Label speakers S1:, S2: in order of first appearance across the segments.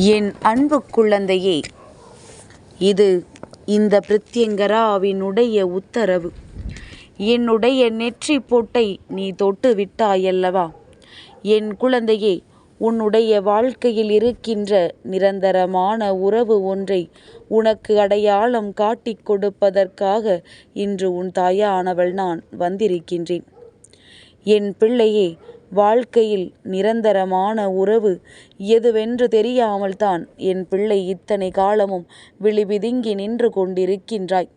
S1: என் அன்பு குழந்தையே, இது இந்த பிரத்யங்கராவினுடைய உத்தரவு. என்னுடைய நெற்றி பொட்டை நீ தொட்டு விட்டாயல்லவா? என் குழந்தையே, உன்னுடைய வாழ்க்கையில் இருக்கின்ற நிரந்தரமான உறவு ஒன்றை உனக்கு அடையாளம் காட்டிக் கொடுப்பதற்காக இன்று உன் தாயானவள் நான் வந்திருக்கின்றேன். என் பிள்ளையே, வாழ்க்கையில் நிரந்தரமான உறவு எதுவென்று தெரியாமல் தான் என் பிள்ளை இத்தனை காலமும் விழிபிதுங்கி நின்று கொண்டிருக்கின்றாய்.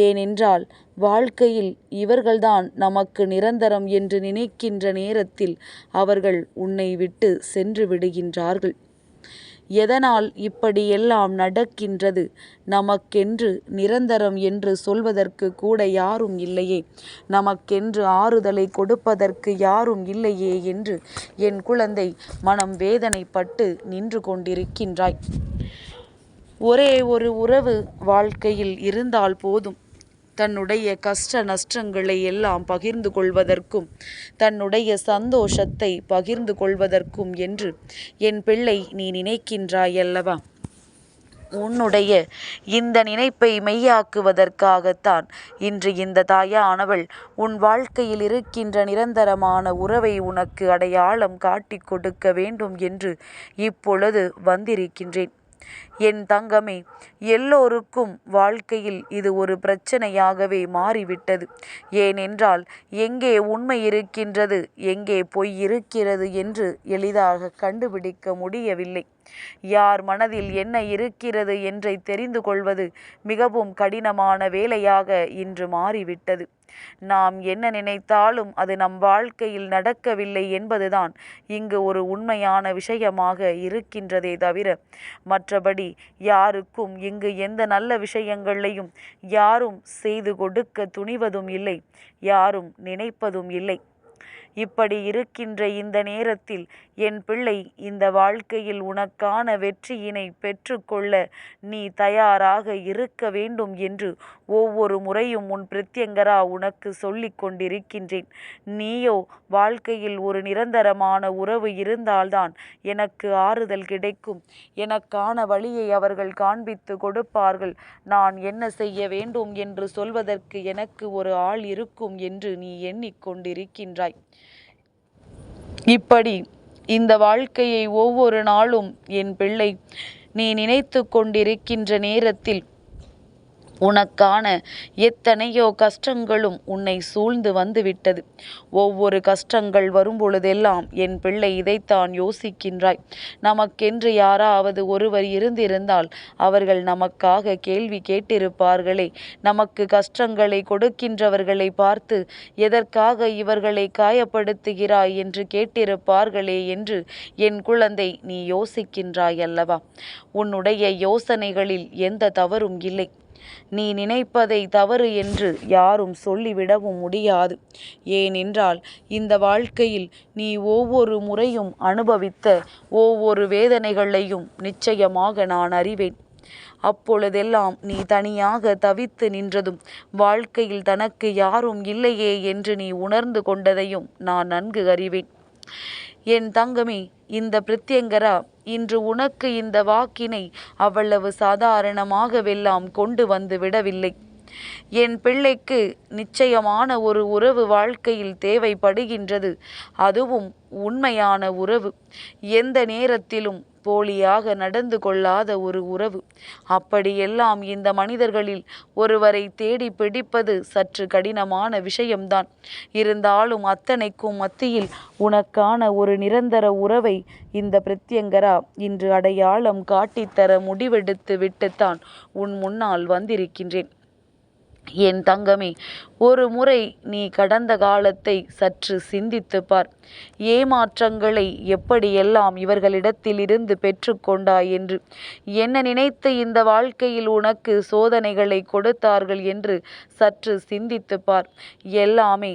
S1: ஏனென்றால் வாழ்க்கையில் இவர்கள்தான் நமக்கு நிரந்தரம் என்று நினைக்கின்ற நேரத்தில் அவர்கள் உன்னை விட்டு சென்று விடுகின்றார்கள். எதனால் இப்படியெல்லாம் நடக்கின்றது? நமக்கென்று நிரந்தரம் என்று சொல்வதற்கு கூட யாரும் இல்லையே, நமக்கென்று ஆறுதலை கொடுப்பதற்கு யாரும் இல்லையே என்று என் குழந்தை மனம் வேதனைப்பட்டு நின்று கொண்டிருக்கின்றாய். ஒரே ஒரு உறவு வாழ்க்கையில் இருந்தால் போதும். தன்னுடைய கஷ்ட நஷ்டங்களை எல்லாம் பகிர்ந்து கொள்வதற்கும் தன்னுடைய சந்தோஷத்தை பகிர்ந்து கொள்வதற்கும் என்று என் பிள்ளை நீ நினைக்கின்றாயல்லவா? உன்னுடைய இந்த நினைப்பை மெய்யாக்குவதற்காகத்தான் இன்று இந்த தாயானவள் உன் வாழ்க்கையில் இருக்கின்ற நிரந்தரமான உறவை உனக்கு அடையாளம் காட்டிக் கொடுக்க வேண்டும் என்று இப்பொழுது வந்திருக்கின்றேன். என் தங்கமே, எல்லோருக்கும் வாழ்க்கையில் இது ஒரு பிரச்சனையாகவே மாறிவிட்டது. ஏனென்றால் எங்கே உண்மை இருக்கின்றது, எங்கே பொய் இருக்கிறது என்று எளிதாக கண்டுபிடிக்க முடியவில்லை. யார் மனதில் என்ன இருக்கிறது என்றை தெரிந்து கொள்வது மிகவும் கடினமான வேலையாக இன்று மாறிவிட்டது. நாம் என்ன நினைத்தாலும் அது நம் வாழ்க்கையில் நடக்கவில்லை என்பதுதான் இங்கு ஒரு உண்மையான விஷயமாக இருக்கின்றதே தவிர மற்றபடி யாருக்கும் இங்கு எந்த நல்ல விஷயங்களையும் யாரும் செய்து கொடுக்க துணிவதும் இல்லை, யாரும் நினைப்பதும் இல்லை. இப்படி இருக்கின்ற இந்த நேரத்தில் என் பிள்ளை, இந்த வாழ்க்கையில் உனக்கான வெற்றியினை பெற்றுக்கொள்ள நீ தயாராக இருக்க வேண்டும் என்று ஒவ்வொரு முறையும் உன் பிரத்யங்கரா உனக்கு சொல்லி கொண்டிருக்கின்றேன். நீயோ வாழ்க்கையில் ஒரு நிரந்தரமான உறவு இருந்தால்தான் எனக்கு ஆறுதல் கிடைக்கும், எனக்கான வழியை அவர்கள் காண்பித்து கொடுப்பார்கள், நான் என்ன செய்ய வேண்டும் என்று சொல்வதற்கு எனக்கு ஒரு ஆள் இருக்கும் என்று நீ எண்ணிக்கொண்டிருக்கின்றாய். இப்படி இந்த வாழ்க்கையை ஒவ்வொரு நாளும் என் பிள்ளை நீ நினைத்து கொண்டிருக்கின்ற நேரத்தில் உனக்கான எத்தனையோ கஷ்டங்களும் உன்னை சூழ்ந்து வந்துவிட்டது. ஒவ்வொரு கஷ்டங்கள் வரும்பொழுதெல்லாம் என் பிள்ளை இதைத்தான் யோசிக்கின்றாய். நமக்கென்று யாராவது ஒருவர் இருந்திருந்தால் அவர்கள் நமக்காக கேள்வி கேட்டிருப்பார்களே, நமக்கு கஷ்டங்களை கொடுக்கின்றவர்களை பார்த்து எதற்காக இவர்களை காயப்படுத்துகிறாய் என்று கேட்டிருப்பார்களே என்று என் குழந்தை நீ யோசிக்கின்றாய் அல்லவா? உன்னுடைய யோசனைகளில் எந்த தவறும் இல்லை. நீ நினைப்பதை தவறு என்று யாரும் சொல்லிவிடவும் முடியாது. ஏனென்றால் இந்த வாழ்க்கையில் நீ ஒவ்வொரு முறையும் அனுபவித்த ஒவ்வொரு வேதனைகளையும் நிச்சயமாக நான் அறிவேன். அப்பொழுதெல்லாம் நீ தனியாக தவித்து நின்றதும் வாழ்க்கையில் தனக்கு யாரும் இல்லையே என்று நீ உணர்ந்து கொண்டதையும் நான் நன்கு அறிவேன். என் தங்கமே, இந்த பிரத்யங்கரா இன்று உனக்கு இந்த வாக்கினை அவ்வளவு சாதாரணமாகவெல்லாம் கொண்டு வந்து விடவில்லை. என் பிள்ளைக்கு நிச்சயமான ஒரு உறவு வாழ்க்கையில் தேவைப்படுகின்றது. அதுவும் உண்மையான உறவு, எந்த நேரத்திலும் போலியாக நடந்து கொள்ளாத ஒரு உறவு. அப்படியெல்லாம் இந்த மனிதர்களில் ஒருவரை தேடி பிடிப்பது சற்று கடினமான விஷயம்தான். இருந்தாலும் அத்தனைக்கும் மத்தியில் உனக்கான ஒரு நிரந்தர உறவை இந்த பிரத்யங்கரா இன்று அடையாளம் காட்டித்தர முடிவெடுத்து விட்டுத்தான் உன் முன்னால் வந்திருக்கின்றேன். என் தங்கமே, ஒரு முறை நீ கடந்த காலத்தை சற்று சிந்தித்து பார். ஏமாற்றங்களை எப்படியெல்லாம் இவர்களிடத்திலிருந்து பெற்றுக்கொண்டாய் என்று, என்ன நினைத்து இந்த வாழ்க்கையில் உனக்கு சோதனைகளை கொடுத்தார்கள் என்று சற்று சிந்தித்து பார். எல்லாமே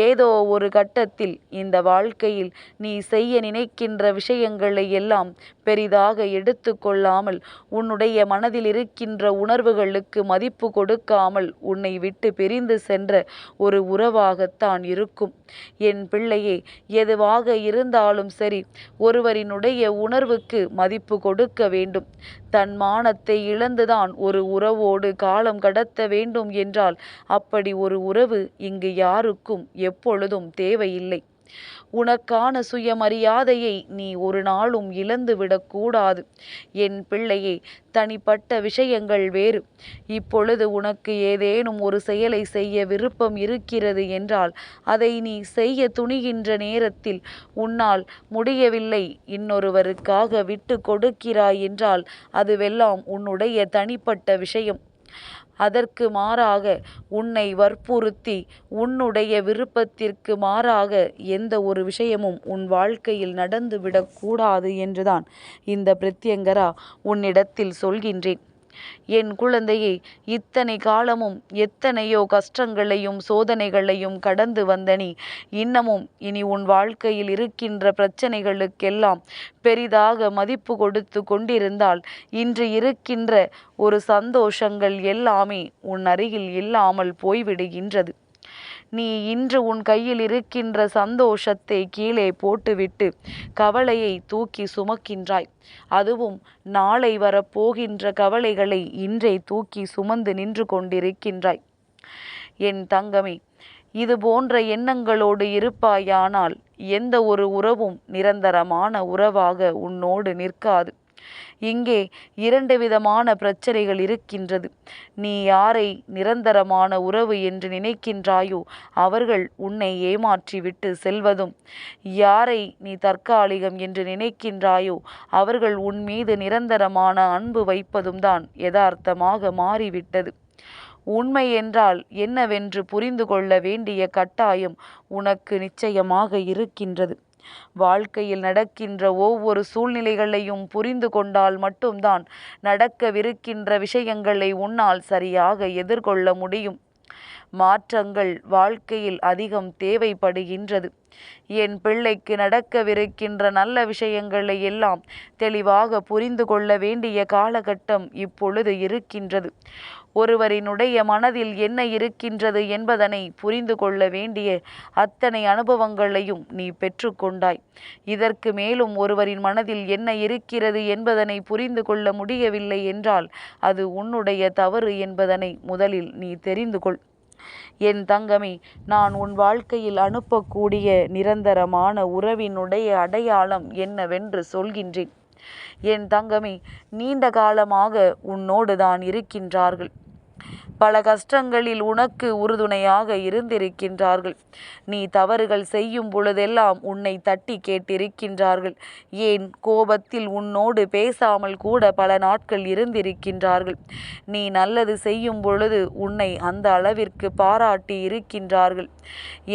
S1: ஏதோ ஒரு கட்டத்தில் இந்த வாழ்க்கையில் நீ செய்ய நினைக்கின்ற விஷயங்களை எல்லாம் பெரிதாக எடுத்து கொள்ளாமல், உன்னுடைய மனதில் இருக்கின்ற உணர்வுகளுக்கு மதிப்பு கொடுக்காமல் உன்னை விட்டு பிரிந்து சென்ற ஒரு உறவாகத்தான் இருக்கும். என் பிள்ளையே, எதுவாக இருந்தாலும் சரி, ஒருவரினுடைய உணர்வுக்கு மதிப்பு கொடுக்க வேண்டும். தன் மானத்தை இழந்துதான் ஒரு உறவோடு காலம் கடத்த வேண்டும் என்றால் அப்படி ஒரு உறவு இங்கு யாருக்கும் எப்பொழுதும் தேவையில்லை. உனக்கான சுயமரியாதையை நீ ஒரு நாளும் இழந்துவிடக்கூடாது. என் பிள்ளையே, தனிப்பட்ட விஷயங்கள் வேறு. இப்பொழுது உனக்கு ஏதேனும் ஒரு செயலை செய்ய விருப்பம் இருக்கிறது என்றால் அதை நீ செய்ய துணிகின்ற நேரத்தில் உன்னால் முடியவில்லை, இன்னொருவருக்காக விட்டு கொடுக்கிறாய் என்றால் அதுவெல்லாம் உன்னுடைய தனிப்பட்ட விஷயம். அதற்கு மாறாக உன்னை வற்புறுத்தி உன்னுடைய விருப்பத்திற்கு மாறாக எந்த ஒரு விஷயமும் உன் வாழ்க்கையில் நடந்துவிடக்கூடாது என்றுதான் இந்த பிரத்யங்கரா உன்னிடத்தில் சொல்கின்றேன். என் குழந்தையே, இத்தனை காலமும் எத்தனையோ கஷ்டங்களையும் சோதனைகளையும் கடந்து வந்த நீ இன்னமும் இனி உன் வாழ்க்கையில் இருக்கின்ற பிரச்சனைகளுக்கெல்லாம் பெரிதாக மதிப்பு கொடுத்து கொண்டிருந்தால் இன்று இருக்கின்ற ஒரு சந்தோஷங்கள் எல்லாமே உன் அருகில் இல்லாமல் போய்விடுகின்றது. நீ இன்று உன் கையில் இருக்கின்ற சந்தோஷத்தை கீழே போட்டுவிட்டு கவலையை தூக்கி சுமக்கின்றாய். அதுவும் நாளை வரப்போகின்ற கவலைகளை இன்றே தூக்கி சுமந்து நின்று கொண்டிருக்கின்றாய். என் தங்கமே, இது போன்ற எண்ணங்களோடு இருப்பாயானால் எந்த ஒரு உறவும் நிரந்தரமான உறவாக உன்னோடு நிற்காது. இங்கே இரண்டு விதமான பிரச்சனைகள் இருக்கின்றது. நீ யாரை நிரந்தரமான உறவு என்று நினைக்கின்றாயோ அவர்கள் உன்னை ஏமாற்றிவிட்டு செல்வதும், யாரை நீ தற்காலிகம் என்று நினைக்கின்றாயோ அவர்கள் உன் மீது நிரந்தரமான அன்பு வைப்பதும் தான் யதார்த்தமாக மாறிவிட்டது. உண்மை என்றால் என்னவென்று புரிந்து கொள்ள வேண்டிய கட்டாயம் உனக்கு நிச்சயமாக இருக்கின்றது. வாழ்க்கையில் நடக்கின்ற ஒவ்வொரு சூழ்நிலைகளையும் புரிந்து கொண்டால் மட்டும்தான் நடக்கவிருக்கின்ற விஷயங்களை உன்னால் சரியாக எதிர்கொள்ள முடியும். மாற்றங்கள் வாழ்க்கையில் அதிகம் தேவைப்படுகின்றது. என் பிள்ளைக்கு நடக்கவிருக்கின்ற நல்ல விஷயங்களை எல்லாம் தெளிவாக புரிந்து கொள்ள வேண்டிய காலகட்டம் இப்பொழுது இருக்கின்றது. ஒருவரினுடைய மனதில் என்ன இருக்கின்றது என்பதனை புரிந்து கொள்ள வேண்டிய அத்தனை அனுபவங்களையும் நீ பெற்றுக்கொண்டாய். இதற்கு மேலும் ஒருவரின் மனதில் என்ன இருக்கிறது என்பதனை புரிந்து கொள்ள முடியவில்லை என்றால் அது உன்னுடைய தவறு என்பதனை முதலில் நீ தெரிந்து கொள். என் தங்கமே, நான் உன் வாழ்க்கையில் அனுப்பக்கூடிய நிரந்தரமான உறவினுடைய அடையாளம் என்னவென்று சொல்கின்றேன். என் தங்கமே, நீண்ட காலமாக உன்னோடு தான் இருக்கின்றார்கள். பல கஷ்டங்களில் உனக்கு உறுதுணையாக இருந்திருக்கின்றார்கள். நீ தவறுகள் செய்யும் பொழுதெல்லாம் உன்னை தட்டி கேட்டிருக்கின்றார்கள். ஏன் கோபத்தில் உன்னோடு பேசாமல் கூட பல நாட்கள் இருந்திருக்கின்றார்கள். நீ நல்லது செய்யும் பொழுது உன்னை அந்த அளவிற்கு பாராட்டி இருக்கின்றார்கள்.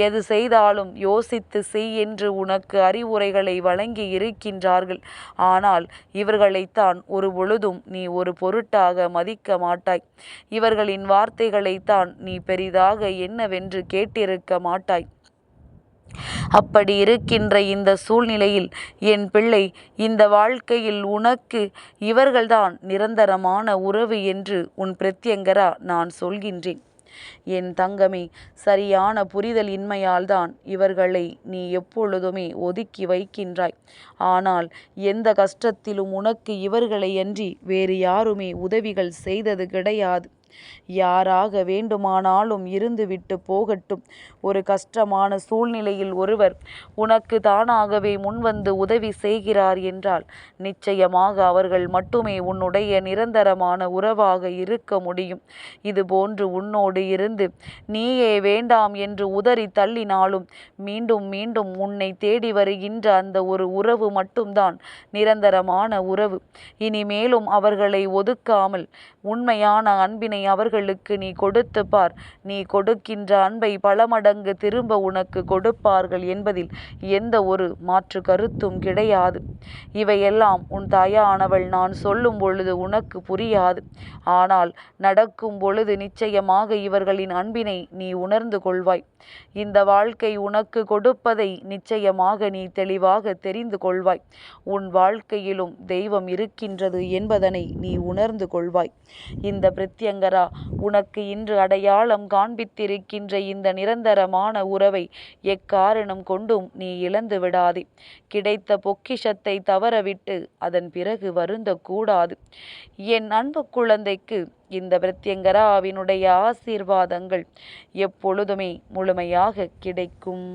S1: எது செய்தாலும் யோசித்து செய் என்று உனக்கு அறிவுரைகளை வழங்கி இருக்கின்றார்கள். ஆனால் இவர்களைத்தான் ஒரு பொழுதும் நீ ஒரு பொருட்டாக மதிக்க மாட்டாய். இவர்களின் வார்த்தைகளைத்தான் நீ பெரிதாக என்னவென்று கேட்டிருக்க மாட்டாய். அப்படி இருக்கின்ற இந்த சூழ்நிலையில் என் பிள்ளை, இந்த வாழ்க்கையில் உனக்கு இவர்கள்தான் நிரந்தரமான உறவு என்று உன் பிரத்யங்கரா நான் சொல்கின்றேன். என் தங்கமே, சரியான புரிதல் இன்மையால்தான் இவர்களை நீ எப்பொழுதுமே ஒதுக்கி வைக்கின்றாய். ஆனால் எந்த கஷ்டத்திலும் உனக்கு இவர்களை அன்றி வேறு யாருமே உதவிகள் செய்தது கிடையாது. யாராக வேண்டுமானாலும் இருந்துவிட்டு போகட்டும். ஒரு கஷ்டமான சூழ்நிலையில் ஒருவர் உனக்கு தானாகவே முன்வந்து உதவி செய்கிறார் என்றால் நிச்சயமாக அவர்கள் மட்டுமே உன்னுடைய நிரந்தரமான உறவாக இருக்க முடியும். இதுபோன்று உன்னோடு இருந்து நீயே வேண்டாம் என்று உதறி தள்ளினாலும் மீண்டும் மீண்டும் உன்னை தேடி வருகின்ற அந்த ஒரு உறவு மட்டும்தான் நிரந்தரமான உறவு. இனிமேலும் அவர்களை ஒதுக்காமல் உண்மையான அன்பினை அவர்களுக்கு நீ கொடுத்து பார். நீ கொடுக்கின்ற அன்பை பல மடங்கு திரும்ப உனக்கு கொடுப்பார்கள் என்பதில் எந்த ஒரு மாற்று கருத்தும் கிடையாது. இவையெல்லாம் உன் தாயானவள் நான் சொல்லும் பொழுது உனக்கு புரியாது. ஆனால் நடக்கும் பொழுது நிச்சயமாக இவர்களின் அன்பினை நீ உணர்ந்து கொள்வாய். இந்த வாழ்க்கை உனக்கு கொடுப்பதை நிச்சயமாக நீ தெளிவாக தெரிந்து கொள்வாய். உன் வாழ்க்கையிலும் தெய்வம் இருக்கின்றது என்பதனை நீ உணர்ந்து கொள்வாய். இந்த பிரத்யங்க பிரத்யங்கரா, உனக்கு இன்று அடையாளம் காண்பித்திருக்கின்ற இந்த நிரந்தரமான உறவை எக்காரணம் கொண்டும் நீ இழந்து விடாதே. கிடைத்த பொக்கிஷத்தை தவறவிட்டு அதன் பிறகு வருந்தக்கூடாது. என் அன்பு குழந்தைக்கு இந்த பிரத்யங்கராவினுடைய ஆசீர்வாதங்கள் எப்பொழுதுமே முழுமையாக கிடைக்கும்.